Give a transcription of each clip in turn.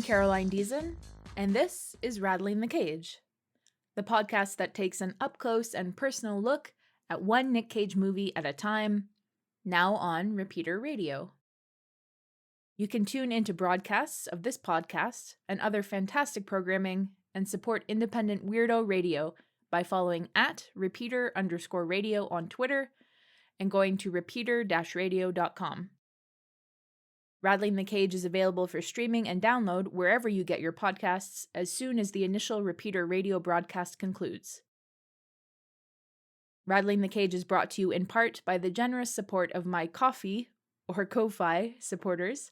Caroline Deason, and this is Rattling the Cage, the podcast that takes an up-close and personal look at one Nick Cage movie at a time, now on Repeater Radio. You can tune into broadcasts of this podcast and other fantastic programming and support independent weirdo radio by following @repeater_radio on Twitter and going to repeater-radio.com. Rattling the Cage is available for streaming and download wherever you get your podcasts as soon as the initial Repeater Radio broadcast concludes. Rattling the Cage is brought to you in part by the generous support of my Ko-fi or Ko-fi supporters.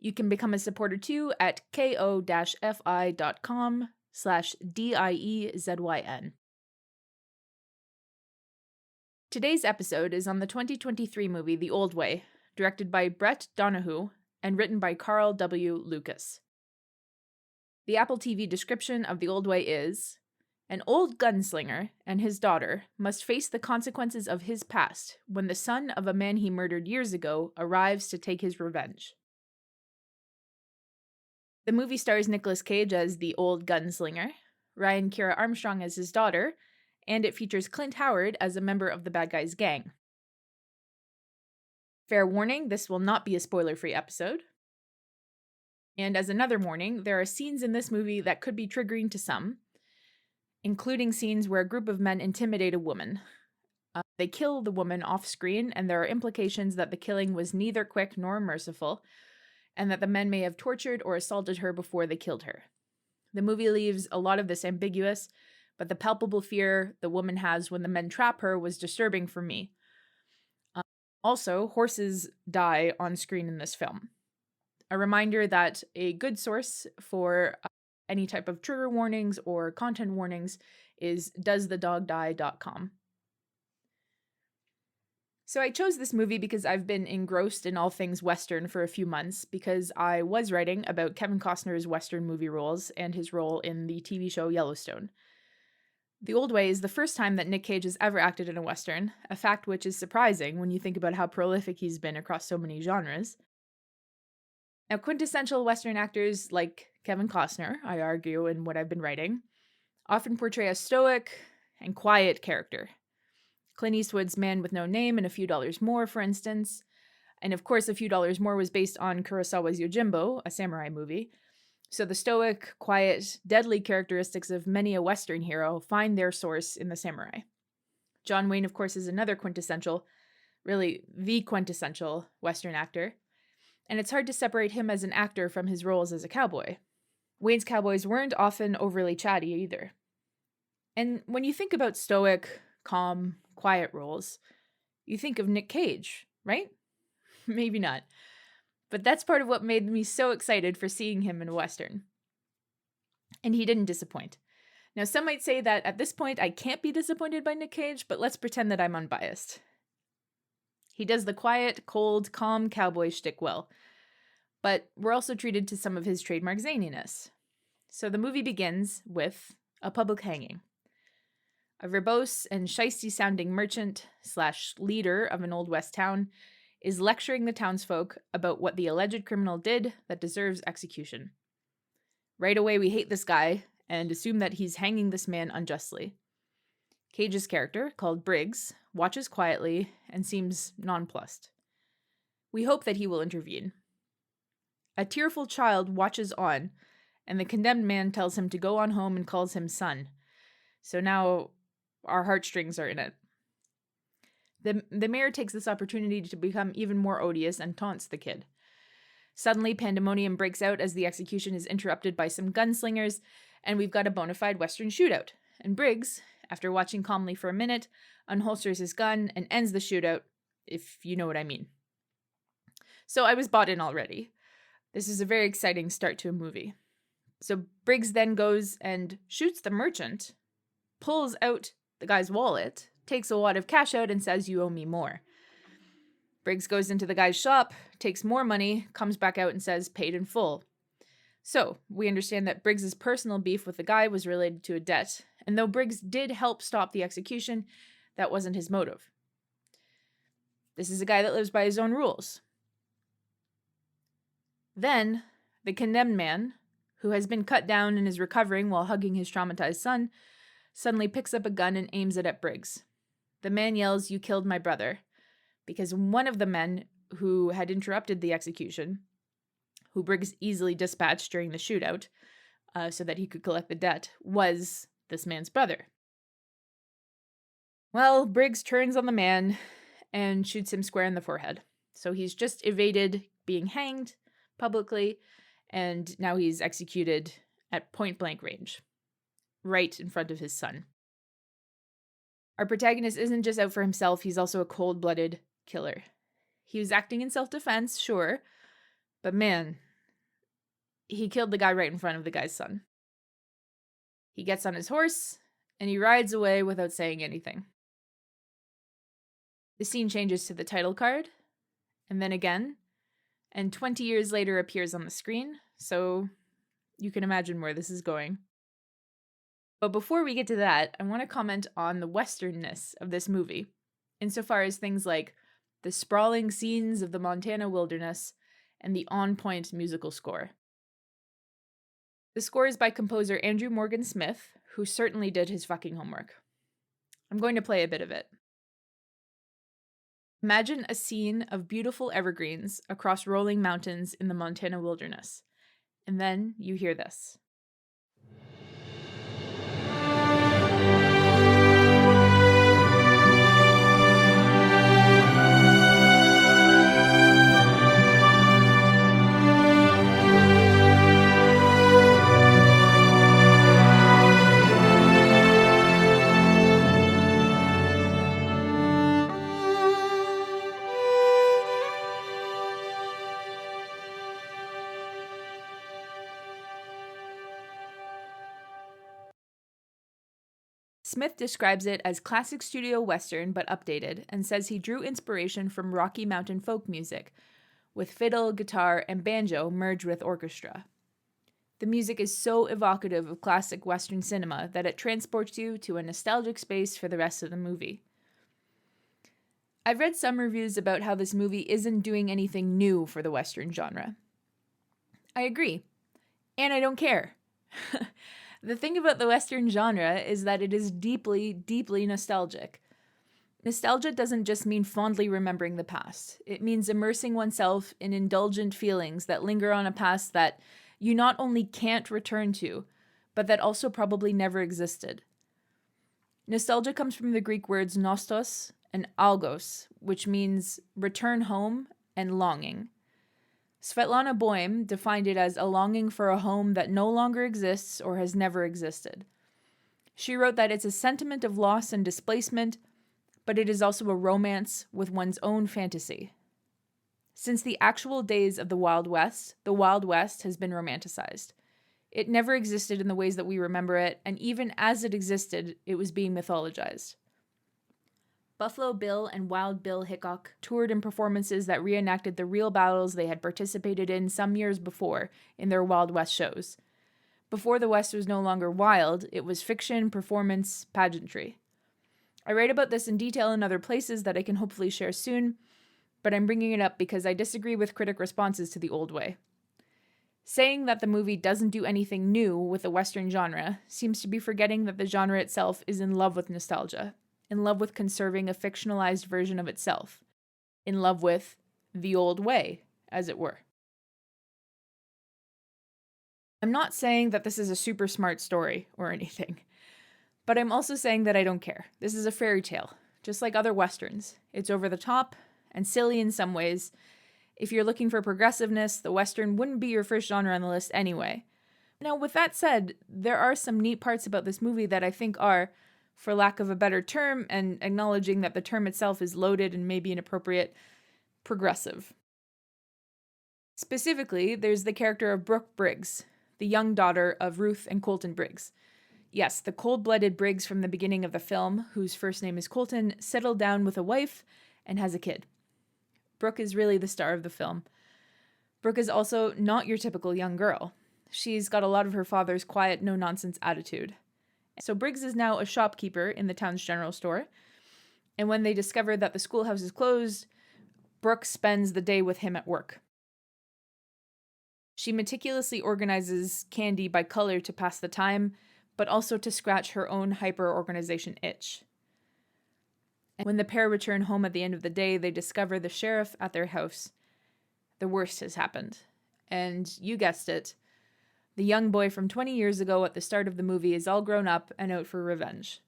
You can become a supporter too at ko-fi.com/DIEZYN. Today's episode is on the 2023 movie The Old Way, directed by Brett Donahue and written by Carl W. Lucas. The Apple TV description of The Old Way is, an old gunslinger and his daughter must face the consequences of his past when the son of a man he murdered years ago arrives to take his revenge. The movie stars Nicolas Cage as the old gunslinger, Ryan Kiera Armstrong as his daughter, and it features Clint Howard as a member of the bad guys' gang. Fair warning, this will not be a spoiler-free episode. And as another warning, there are scenes in this movie that could be triggering to some, including scenes where a group of men intimidate a woman. They kill the woman off-screen, and there are implications that the killing was neither quick nor merciful, and that the men may have tortured or assaulted her before they killed her. The movie leaves a lot of this ambiguous, but the palpable fear the woman has when the men trap her was disturbing for me. Also, horses die on screen in this film. A reminder that a good source for any type of trigger warnings or content warnings is doesthedogdie.com. So I chose this movie because I've been engrossed in all things Western for a few months because I was writing about Kevin Costner's Western movie roles and his role in the TV show Yellowstone. The Old Way is the first time that Nick Cage has ever acted in a Western, a fact which is surprising when you think about how prolific he's been across so many genres. Now, quintessential Western actors like Kevin Costner, I argue in what I've been writing, often portray a stoic and quiet character. Clint Eastwood's Man with No Name and A Few Dollars More, for instance, and of course A Few Dollars More was based on Kurosawa's Yojimbo, a samurai movie. So the stoic, quiet, deadly characteristics of many a Western hero find their source in the samurai. John Wayne, of course, is another quintessential, really the quintessential Western actor, and it's hard to separate him as an actor from his roles as a cowboy. Wayne's cowboys weren't often overly chatty either. And when you think about stoic, calm, quiet roles, you think of Nick Cage, right? Maybe not. But that's part of what made me so excited for seeing him in a Western. And he didn't disappoint. Now, some might say that at this point I can't be disappointed by Nick Cage, but let's pretend that I'm unbiased. He does the quiet, cold, calm cowboy shtick well. But we're also treated to some of his trademark zaniness. So the movie begins with a public hanging. A verbose and shisty-sounding merchant / leader of an Old West town is lecturing the townsfolk about what the alleged criminal did that deserves execution. Right away, we hate this guy and assume that he's hanging this man unjustly. Cage's character, called Briggs, watches quietly and seems nonplussed. We hope that he will intervene. A tearful child watches on, and the condemned man tells him to go on home and calls him son. So now our heartstrings are in it. The mayor takes this opportunity to become even more odious and taunts the kid. Suddenly, pandemonium breaks out as the execution is interrupted by some gunslingers, and we've got a bona fide Western shootout. And Briggs, after watching calmly for a minute, unholsters his gun and ends the shootout, if you know what I mean. So I was bought in already. This is a very exciting start to a movie. So Briggs then goes and shoots the merchant, pulls out the guy's wallet, takes a wad of cash out and says, "You owe me more." Briggs goes into the guy's shop, takes more money, comes back out and says, "Paid in full." So we understand that Briggs's personal beef with the guy was related to a debt, and though Briggs did help stop the execution, that wasn't his motive. This is a guy that lives by his own rules. Then The condemned man, who has been cut down and is recovering while hugging his traumatized son, suddenly picks up a gun and aims it at Briggs. The man yells, "You killed my brother," because one of the men who had interrupted the execution, who Briggs easily dispatched during the shootout so that he could collect the debt, was this man's brother. Well, Briggs turns on the man and shoots him square in the forehead. So he's just evaded being hanged publicly, and now he's executed at point-blank range, right in front of his son. Our protagonist isn't just out for himself, he's also a cold-blooded killer. He was acting in self-defense, sure, but man, he killed the guy right in front of the guy's son. He gets on his horse, and he rides away without saying anything. The scene changes to the title card, and then again, and 20 years later appears on the screen, so you can imagine where this is going. But before we get to that, I want to comment on the westernness of this movie, insofar as things like the sprawling scenes of the Montana wilderness and the on-point musical score. The score is by composer Andrew Morgan Smith, who certainly did his fucking homework. I'm going to play a bit of it. Imagine a scene of beautiful evergreens across rolling mountains in the Montana wilderness. And then you hear this. Smith describes it as classic studio western but updated, and says he drew inspiration from Rocky Mountain folk music, with fiddle, guitar, and banjo merged with orchestra. The music is so evocative of classic western cinema that it transports you to a nostalgic space for the rest of the movie. I've read some reviews about how this movie isn't doing anything new for the western genre. I agree, and I don't care. The thing about the Western genre is that it is deeply, deeply nostalgic. Nostalgia doesn't just mean fondly remembering the past. It means immersing oneself in indulgent feelings that linger on a past that you not only can't return to, but that also probably never existed. Nostalgia comes from the Greek words nostos and algos, which means return home and longing. Svetlana Boym defined it as a longing for a home that no longer exists or has never existed. She wrote that it's a sentiment of loss and displacement, but it is also a romance with one's own fantasy. Since the actual days of the Wild West has been romanticized. It never existed in the ways that we remember it, and even as it existed, it was being mythologized. Buffalo Bill and Wild Bill Hickok toured in performances that reenacted the real battles they had participated in some years before in their Wild West shows. Before the West was no longer wild, it was fiction, performance, pageantry. I write about this in detail in other places that I can hopefully share soon, but I'm bringing it up because I disagree with critic responses to The Old Way. Saying that the movie doesn't do anything new with the Western genre seems to be forgetting that the genre itself is in love with nostalgia, in love with conserving a fictionalized version of itself, in love with the old way, as it were. I'm not saying that this is a super smart story or anything, but I'm also saying that I don't care. This is a fairy tale, just like other Westerns. It's over the top and silly in some ways. If you're looking for progressiveness, the Western wouldn't be your first genre on the list anyway. Now, with that said, there are some neat parts about this movie that I think are, for lack of a better term, and acknowledging that the term itself is loaded and maybe inappropriate, progressive. Specifically, there's the character of Brooke Briggs, the young daughter of Ruth and Colton Briggs. Yes, the cold-blooded Briggs from the beginning of the film, whose first name is Colton, settled down with a wife and has a kid. Brooke is really the star of the film. Brooke is also not your typical young girl. She's got a lot of her father's quiet, no-nonsense attitude. So Briggs is now a shopkeeper in the town's general store, and when they discover that the schoolhouse is closed, Brooke spends the day with him at work. She meticulously organizes candy by color to pass the time, but also to scratch her own hyper-organization itch. And when the pair return home at the end of the day, they discover the sheriff at their house. The worst has happened. And you guessed it, the young boy from 20 years ago at the start of the movie is all grown up and out for revenge.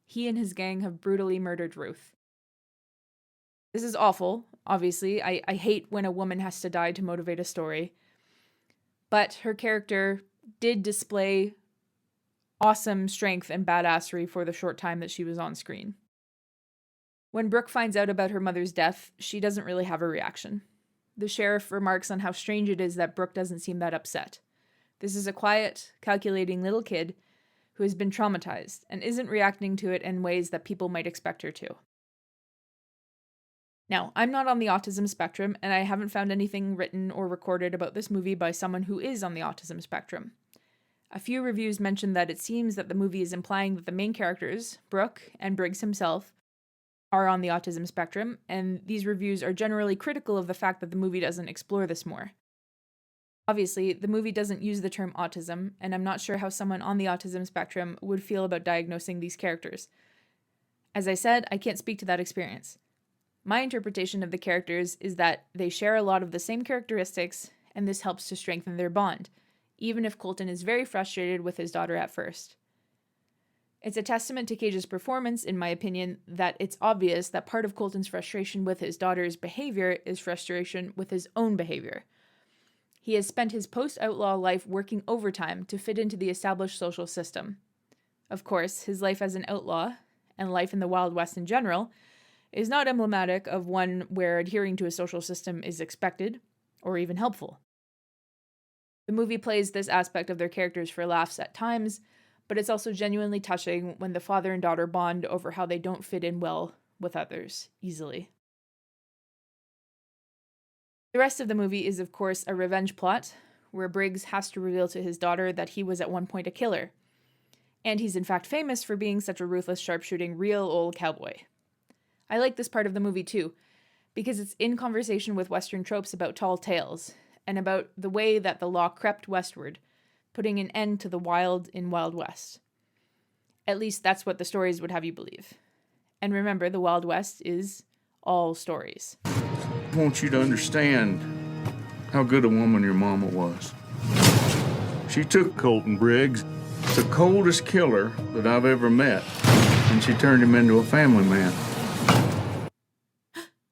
He and his gang have brutally murdered Ruth. This is awful, obviously. I hate when a woman has to die to motivate a story. But her character did display awesome strength and badassery for the short time that she was on screen. When Brooke finds out about her mother's death, she doesn't really have a reaction. The sheriff remarks on how strange it is that Brooke doesn't seem that upset. This is a quiet, calculating little kid who has been traumatized and isn't reacting to it in ways that people might expect her to. Now, I'm not on the autism spectrum, and I haven't found anything written or recorded about this movie by someone who is on the autism spectrum. A few reviews mention that it seems that the movie is implying that the main characters, Brooke and Briggs himself, are on the autism spectrum, and these reviews are generally critical of the fact that the movie doesn't explore this more. Obviously, the movie doesn't use the term autism, and I'm not sure how someone on the autism spectrum would feel about diagnosing these characters. As I said, I can't speak to that experience. My interpretation of the characters is that they share a lot of the same characteristics, and this helps to strengthen their bond, even if Colton is very frustrated with his daughter at first. It's a testament to Cage's performance, in my opinion, that it's obvious that part of Colton's frustration with his daughter's behavior is frustration with his own behavior. He has spent his post-outlaw life working overtime to fit into the established social system. Of course, his life as an outlaw, and life in the Wild West in general, is not emblematic of one where adhering to a social system is expected, or even helpful. The movie plays this aspect of their characters for laughs at times, but it's also genuinely touching when the father and daughter bond over how they don't fit in well with others easily. The rest of the movie is, of course, a revenge plot, where Briggs has to reveal to his daughter that he was at one point a killer. And he's in fact famous for being such a ruthless, sharpshooting, real old cowboy. I like this part of the movie too, because it's in conversation with Western tropes about tall tales, and about the way that the law crept westward, putting an end to the wild in Wild West. At least that's what the stories would have you believe. And remember, the Wild West is all stories. I want you to understand how good a woman your mama was. She took Colton Briggs, the coldest killer that I've ever met, and she turned him into a family man.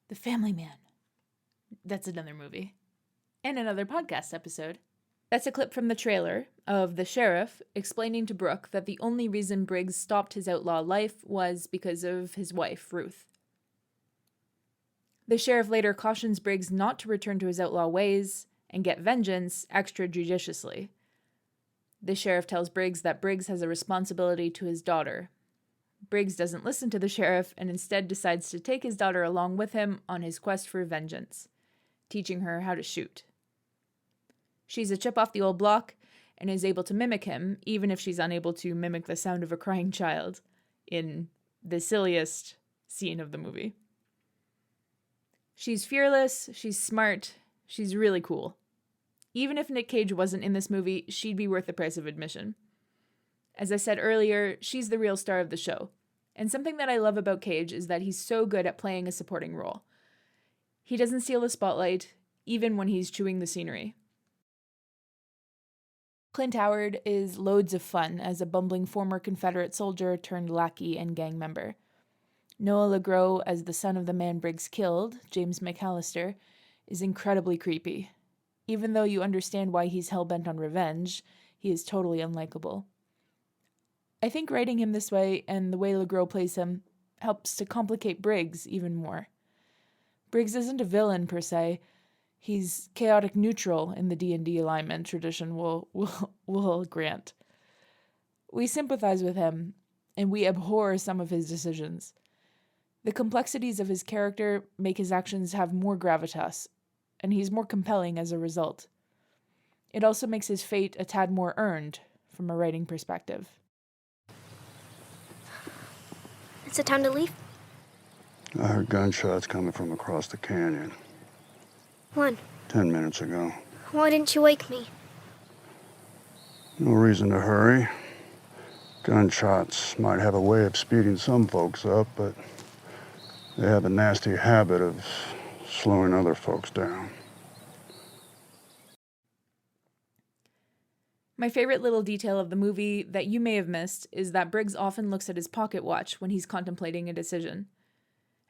The Family Man. That's another movie. And another podcast episode. That's a clip from the trailer of the sheriff explaining to Brooke that the only reason Briggs stopped his outlaw life was because of his wife, Ruth. The sheriff later cautions Briggs not to return to his outlaw ways and get vengeance extrajudiciously. The sheriff tells Briggs that Briggs has a responsibility to his daughter. Briggs doesn't listen to the sheriff and instead decides to take his daughter along with him on his quest for vengeance, teaching her how to shoot. She's a chip off the old block and is able to mimic him, even if she's unable to mimic the sound of a crying child in the silliest scene of the movie. She's fearless, she's smart, she's really cool. Even if Nick Cage wasn't in this movie, she'd be worth the price of admission. As I said earlier, she's the real star of the show. And something that I love about Cage is that he's so good at playing a supporting role. He doesn't steal the spotlight, even when he's chewing the scenery. Clint Howard is loads of fun as a bumbling former Confederate soldier turned lackey and gang member. Noah LeGros as the son of the man Briggs killed, James McAllister, is incredibly creepy. Even though you understand why he's hell-bent on revenge, he is totally unlikable. I think writing him this way and the way LeGros plays him helps to complicate Briggs even more. Briggs isn't a villain per se. He's chaotic neutral in the D&D alignment tradition will grant. We sympathize with him, and we abhor some of his decisions. The complexities of his character make his actions have more gravitas, and he's more compelling as a result. It also makes his fate a tad more earned from a writing perspective. It's it time to leave? I heard gunshots coming from across the canyon. When? 10 minutes ago. Why didn't you wake me? No reason to hurry. Gunshots might have a way of speeding some folks up, but they have a nasty habit of slowing other folks down. My favorite little detail of the movie that you may have missed is that Briggs often looks at his pocket watch when he's contemplating a decision.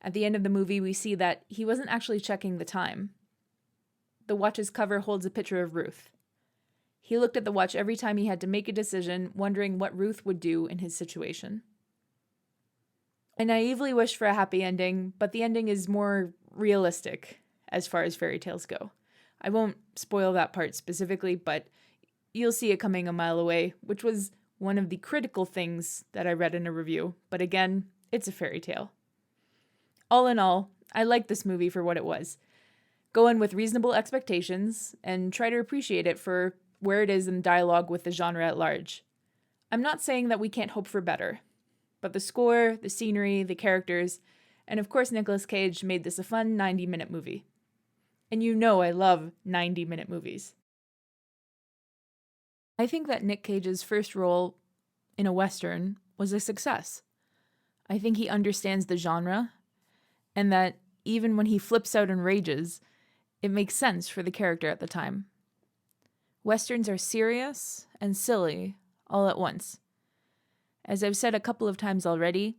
At the end of the movie, we see that he wasn't actually checking the time. The watch's cover holds a picture of Ruth. He looked at the watch every time he had to make a decision, wondering what Ruth would do in his situation. I naively wish for a happy ending, but the ending is more realistic as far as fairy tales go. I won't spoil that part specifically, but you'll see it coming a mile away, which was one of the critical things that I read in a review. But again, it's a fairy tale. All in all, I like this movie for what it was. Go in with reasonable expectations and try to appreciate it for where it is in dialogue with the genre at large. I'm not saying that we can't hope for better, but the score, the scenery, the characters, and of course Nicolas Cage made this a fun 90-minute movie. And you know I love 90-minute movies. I think that Nick Cage's first role in a Western was a success. I think he understands the genre, and that even when he flips out and rages, it makes sense for the character at the time. Westerns are serious and silly all at once. As I've said a couple of times already,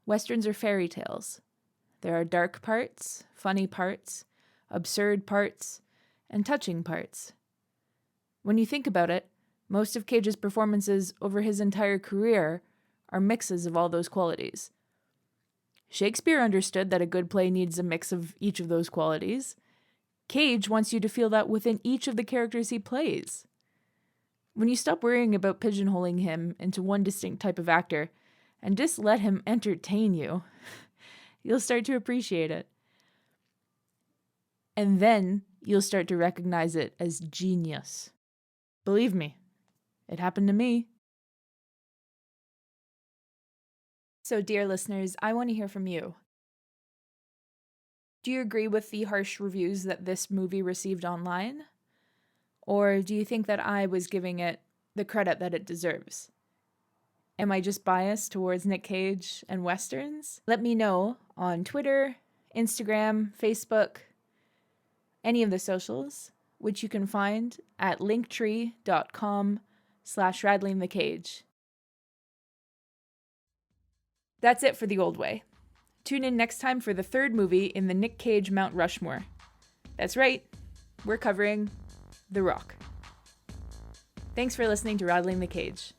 Westerns are fairy tales. There are dark parts, funny parts, absurd parts, and touching parts. When you think about it, most of Cage's performances over his entire career are mixes of all those qualities. Shakespeare understood that a good play needs a mix of each of those qualities. Cage wants you to feel that within each of the characters he plays. When you stop worrying about pigeonholing him into one distinct type of actor and just let him entertain you, you'll start to appreciate it. And then you'll start to recognize it as genius. Believe me, it happened to me. So, dear listeners, I want to hear from you. Do you agree with the harsh reviews that this movie received online? Or do you think that I was giving it the credit that it deserves? Am I just biased towards Nick Cage and Westerns? Let me know on Twitter, Instagram, Facebook, any of the socials, which you can find at linktree.com/rattlingthecage. That's it for The Old Way. Tune in next time for the third movie in the Nick Cage Mount Rushmore. That's right, we're covering The Rock. Thanks for listening to Rattling the Cage.